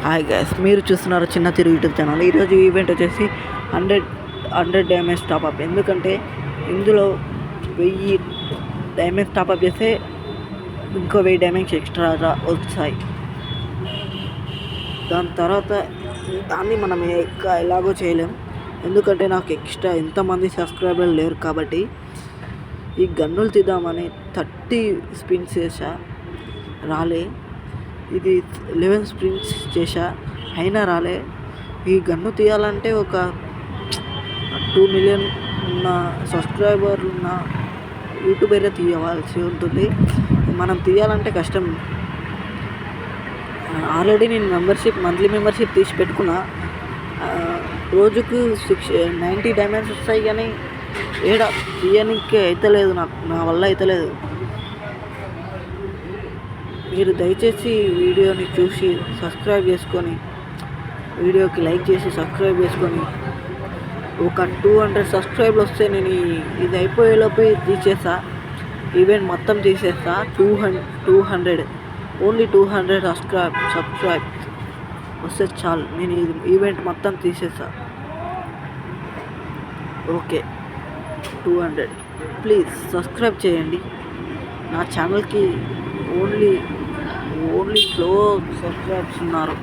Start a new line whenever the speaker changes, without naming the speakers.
Hi guys, మీరు చూస్తున్నారు చిన్న తిరుగు యూట్యూబ్ ఛానల్. ఈరోజు ఈవెంట్ వచ్చేసి 100 డైమండ్స్ టాప్అప్. ఎందుకంటే ఇందులో 1000 డైమండ్స్ టాప్అప్ చేస్తే ఇంకో 1000 డైమండ్స్ ఎక్స్ట్రా వస్తాయి. దాని తర్వాత దాన్ని మనం ఎలాగో చేయలేం, ఎందుకంటే నాకు ఎక్స్ట్రా ఎంతమంది సబ్స్క్రైబర్లు లేరు. కాబట్టి ఈ గన్నులు తీద్దామని 30 స్పిన్స్ చేసా, రాలే. ఇది 11 స్ప్రింట్స్ చేశా, అయినా రాలే. ఈ గన్ను తీయాలంటే ఒక 2 మిలియన్ ఉన్న సబ్స్క్రైబర్లు ఉన్న యూట్యూబరే తీయవలసి ఉంటుంది. మనం తీయాలంటే కష్టం. ఆల్రెడీ నేను మంత్లీ మెంబర్షిప్ తీసి పెట్టుకున్నా. రోజుకు 90 డైమండ్స్ వస్తాయి, కానీ తీయడానికి అవుతలేదు, నా వల్ల అవుతలేదు. మీరు దయచేసి వీడియోని చూసి సబ్స్క్రైబ్ చేసుకొని, వీడియోకి లైక్ చేసి సబ్స్క్రైబ్ చేసుకొని, ఒక 200 సబ్స్క్రైబ్లు వస్తే నేను ఇది అయిపోయేలోపు తీసేస్తా, ఈవెంట్ మొత్తం తీసేస్తా. 200 ఓన్లీ 200 సబ్స్క్రైబ్ వస్తే చాలు, నేను ఈవెంట్ మొత్తం తీసేస్తా. ఓకే, 200 ప్లీజ్ సబ్స్క్రైబ్ చేయండి. నా ఛానల్కి ఓన్లీ స్లో సబ్స్క్రైబ్స్ ఉన్నారు.